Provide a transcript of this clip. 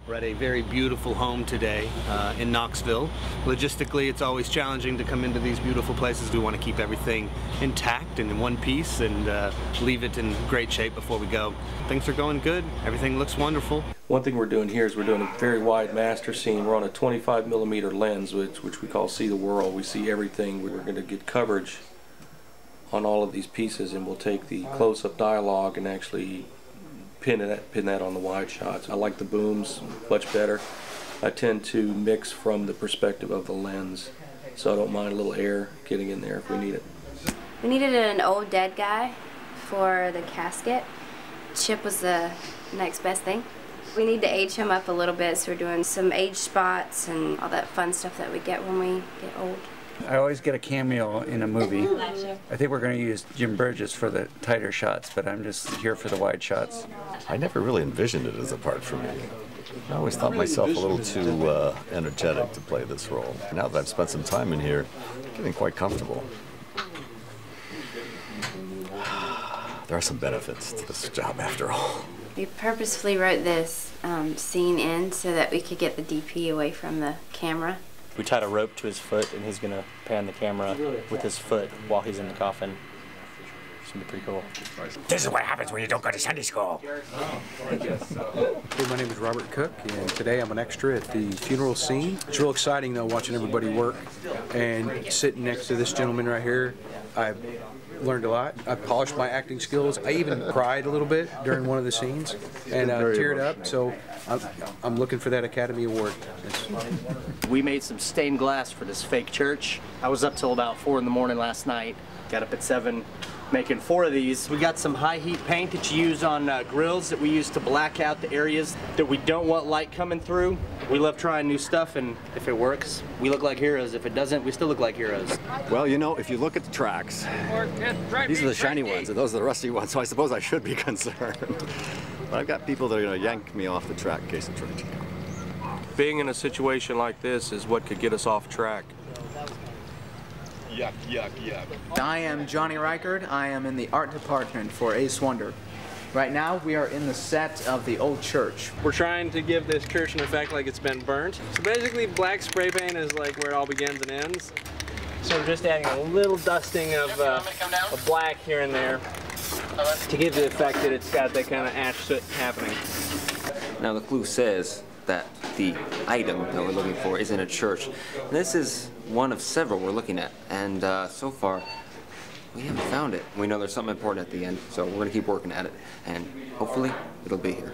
We're at a very beautiful home today in Knoxville. Logistically, it's always challenging to come into these beautiful places. We want to keep everything intact and in one piece and leave it in great shape before we go. Things are going good. Everything looks wonderful. One thing we're doing here is we're doing a very wide master scene. We're on a 25mm lens, which we call See the World. We see everything. We're going to get coverage on all of these pieces, and we'll take the close-up dialogue and actually pin that on the wide shots. I like the booms much better. I tend to mix from the perspective of the lens, so I don't mind a little air getting in there if we need it. We needed an old dead guy for the casket. Chip was the next best thing. We need to age him up a little bit, so we're doing some age spots and all that fun stuff that we get when we get old. I always get a cameo in a movie. I think we're going to use Jim Burgess for the tighter shots, but I'm just here for the wide shots. I never really envisioned it as a part for me. I always thought myself a little too energetic to play this role. Now that I've spent some time in here, I'm getting quite comfortable. There are some benefits to this job after all. We purposefully wrote this scene in so that we could get the DP away from the camera. We tied a rope to his foot, and he's going to pan the camera with his foot while he's in the coffin. It's going to be pretty cool. This is what happens when you don't go to Sunday school. Hey, my name is Robert Cook, and today I'm an extra at the funeral scene. It's real exciting, though, watching everybody work. And sitting next to this gentleman right here, I learned a lot. I polished my acting skills. I even cried a little bit during one of the scenes and teared up, so I'm looking for that Academy Award. We made some stained glass for this fake church. I was up till about 4 in the morning last night. Got up at 7 making 4 of these. We got some high heat paint that you use on grills that we use to black out the areas that we don't want light coming through. We love trying new stuff, and if it works, we look like heroes. If it doesn't, we still look like heroes. Well, you know, if you look at the tracks, these are the shiny ones, and those are the rusty ones, so I suppose I should be concerned. But I've got people that are going to yank me off the track in case of tragedy. Being in a situation like this is what could get us off track. Yuck, yuck, yuck. I am Johnny Reichard. I am in the art department for Ace Wonder. Right now we are in the set of the old church. We're trying to give this church an effect like it's been burnt. So basically black spray paint is like where it all begins and ends. So we're just adding a little dusting of black here and there to give the effect that it's got that kind of ash soot happening. Now the clue says that the item that we're looking for is in a church. And this is one of several we're looking at, and so far we haven't found it. We know there's something important at the end, so we're going to keep working at it, and hopefully it'll be here.